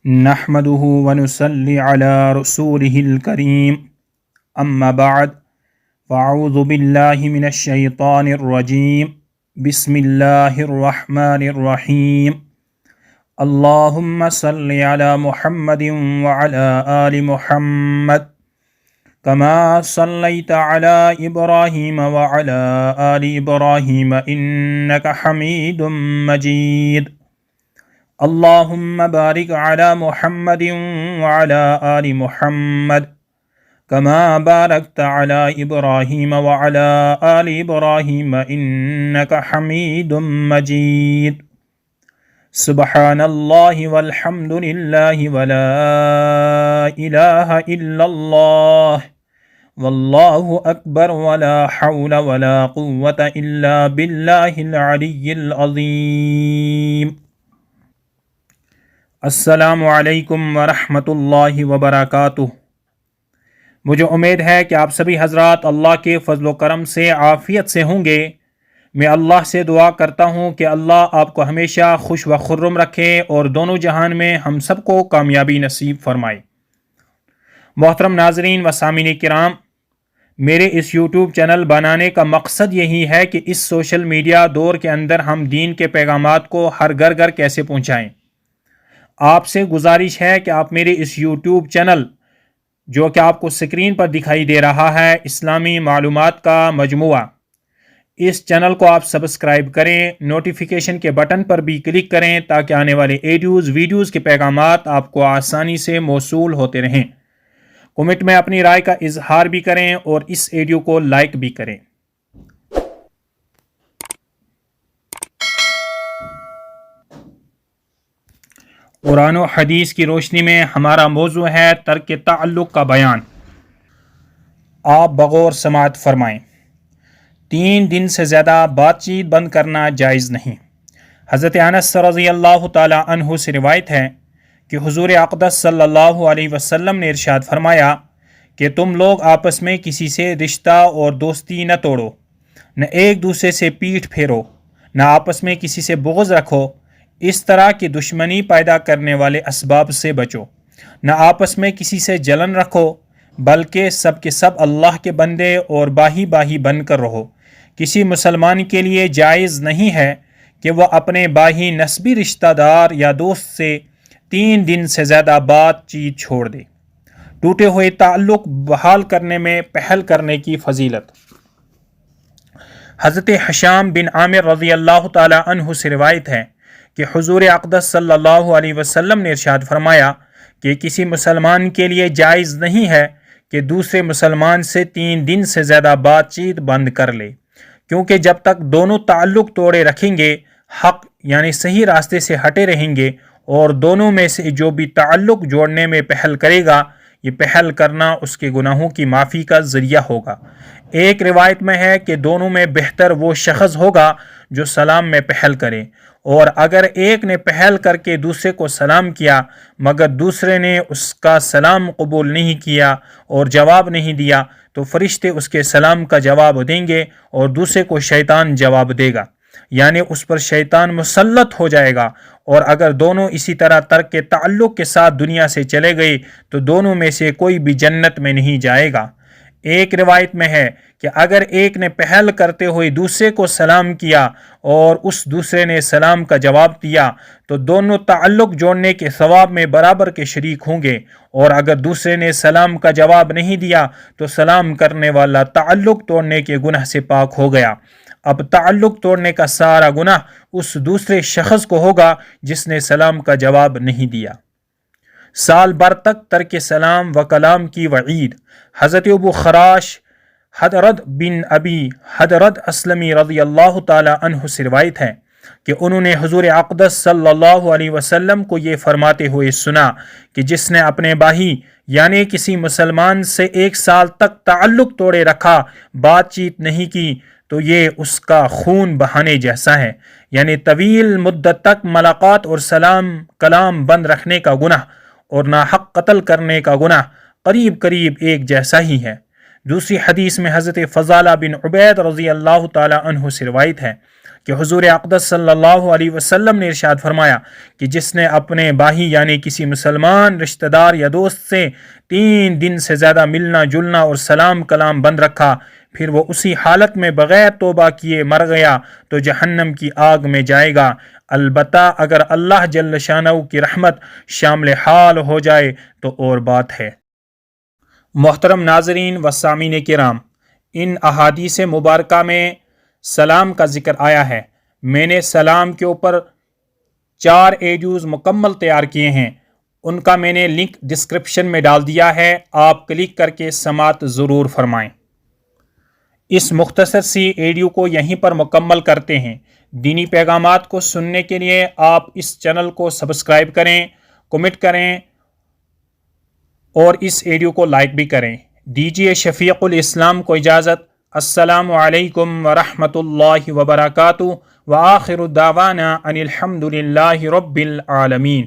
نحمده ونصلي على رسوله الكريم أما بعد فأعوذ بالله من الشيطان الرجيم بسم الله الرحمن الرحيم اللهم صل على محمد وعلى آل محمد كما صليت على إبراهيم وعلى آل إبراهيم إنك حميد مجيد اللهم بارك على محمد وعلى آل محمد كما باركت على إبراهيم وعلى آل إبراهيم إنك حميد مجيد سبحان الله والحمد لله ولا إله إلا الله والله أكبر ولا حول ولا قوة إلا بالله العلي العظيم۔ السلام علیکم ورحمۃ اللہ وبرکاتہ۔ مجھے امید ہے کہ آپ سبھی حضرات اللہ کے فضل و کرم سے عافیت سے ہوں گے۔ میں اللہ سے دعا کرتا ہوں کہ اللہ آپ کو ہمیشہ خوش و خرم رکھے اور دونوں جہان میں ہم سب کو کامیابی نصیب فرمائے۔ محترم ناظرین و سامعین کرام، میرے اس یوٹیوب چینل بنانے کا مقصد یہی ہے کہ اس سوشل میڈیا دور کے اندر ہم دین کے پیغامات کو ہر گھر گھر کیسے پہنچائیں۔ آپ سے گزارش ہے کہ آپ میرے اس یوٹیوب چینل جو کہ آپ کو سکرین پر دکھائی دے رہا ہے، اسلامی معلومات کا مجموعہ، اس چینل کو آپ سبسکرائب کریں، نوٹیفیکیشن کے بٹن پر بھی کلک کریں تاکہ آنے والے ویڈیوز کے پیغامات آپ کو آسانی سے موصول ہوتے رہیں۔ کمنٹ میں اپنی رائے کا اظہار بھی کریں اور اس ویڈیو کو لائک بھی کریں۔ قرآن و حدیث کی روشنی میں ہمارا موضوع ہے ترک تعلق کا بیان۔ آپ بغور سماعت فرمائیں۔ 3 دن سے زیادہ بات چیت بند کرنا جائز نہیں۔ حضرت انس رضی اللہ تعالی عنہ سے روایت ہے کہ حضور اقدس صلی اللہ علیہ وسلم نے ارشاد فرمایا کہ تم لوگ آپس میں کسی سے رشتہ اور دوستی نہ توڑو، نہ ایک دوسرے سے پیٹھ پھیرو، نہ آپس میں کسی سے بغض رکھو، اس طرح کی دشمنی پیدا کرنے والے اسباب سے بچو، نہ آپس میں کسی سے جلن رکھو، بلکہ سب کے سب اللہ کے بندے اور باہی باہی بن کر رہو۔ کسی مسلمان کے لیے جائز نہیں ہے کہ وہ اپنے باہی نسبی رشتہ دار یا دوست سے 3 دن سے زیادہ بات چیت چھوڑ دے۔ ٹوٹے ہوئے تعلق بحال کرنے میں پہل کرنے کی فضیلت۔ حضرت حشام بن عامر رضی اللہ تعالی عنہ سے روایت ہے کہ حضور اقدس صلی اللہ علیہ وسلم نے ارشاد فرمایا کہ کسی مسلمان کے لیے جائز نہیں ہے کہ دوسرے مسلمان سے 3 دن سے زیادہ بات چیت بند کر لے، کیونکہ جب تک دونوں تعلق توڑے رکھیں گے، حق یعنی صحیح راستے سے ہٹے رہیں گے، اور دونوں میں سے جو بھی تعلق جوڑنے میں پہل کرے گا، یہ پہل کرنا اس کے گناہوں کی معافی کا ذریعہ ہوگا۔ ایک روایت میں ہے کہ دونوں میں بہتر وہ شخص ہوگا جو سلام میں پہل کرے، اور اگر ایک نے پہل کر کے دوسرے کو سلام کیا مگر دوسرے نے اس کا سلام قبول نہیں کیا اور جواب نہیں دیا، تو فرشتے اس کے سلام کا جواب دیں گے اور دوسرے کو شیطان جواب دے گا، یعنی اس پر شیطان مسلط ہو جائے گا، اور اگر دونوں اسی طرح ترک کے تعلق کے ساتھ دنیا سے چلے گئے تو دونوں میں سے کوئی بھی جنت میں نہیں جائے گا۔ ایک روایت میں ہے کہ اگر ایک نے پہل کرتے ہوئے دوسرے کو سلام کیا اور اس دوسرے نے سلام کا جواب دیا تو دونوں تعلق جوڑنے کے ثواب میں برابر کے شریک ہوں گے، اور اگر دوسرے نے سلام کا جواب نہیں دیا تو سلام کرنے والا تعلق توڑنے کے گناہ سے پاک ہو گیا۔ اب تعلق توڑنے کا سارا گناہ اس دوسرے شخص کو ہوگا جس نے سلام کا جواب نہیں دیا۔ سال بھر تک ترک سلام و کلام کی وعید۔ حضرت ابو خراش حضرت بن ابی حضرت اسلمی رضی اللہ تعالی عنہ سے روایت ہے کہ انہوں نے حضور اقدس صلی اللہ علیہ وسلم کو یہ فرماتے ہوئے سنا کہ جس نے اپنے باہی یعنی کسی مسلمان سے 1 سال تک تعلق توڑے رکھا، بات چیت نہیں کی، تو یہ اس کا خون بہانے جیسا ہے، یعنی طویل مدت تک ملاقات اور سلام کلام بند رکھنے کا گناہ اور ناحق قتل کرنے کا گناہ قریب قریب ایک جیسا ہی ہے۔ دوسری حدیث میں حضرت فضالہ بن عبید رضی اللہ تعالی عنہ سے روایت ہے کہ حضور اقدس صلی اللہ علیہ وسلم نے ارشاد فرمایا کہ جس نے اپنے باہی یعنی کسی مسلمان رشتہ دار یا دوست سے 3 دن سے زیادہ ملنا جلنا اور سلام کلام بند رکھا، پھر وہ اسی حالت میں بغیر توبہ کیے مر گیا تو جہنم کی آگ میں جائے گا، البتہ اگر اللہ جل شانہ کی رحمت شامل حال ہو جائے تو اور بات ہے۔ محترم ناظرین و سامعین کرام، ان احادیث مبارکہ میں سلام کا ذکر آیا ہے۔ میں نے سلام کے اوپر 4 ایڈیوز مکمل تیار کیے ہیں، ان کا میں نے لنک ڈسکرپشن میں ڈال دیا ہے، آپ کلک کر کے سماعت ضرور فرمائیں۔ اس مختصر سی ایڈیو کو یہیں پر مکمل کرتے ہیں۔ دینی پیغامات کو سننے کے لیے آپ اس چینل کو سبسکرائب کریں، کمنٹ کریں اور اس ایڈیو کو لائک بھی کریں۔ دیجیے شفیق الاسلام کو اجازت۔ السلام علیکم ورحمۃ اللہ وبرکاتہ، وآخر دعوانا ان الحمد للہ رب العالمین۔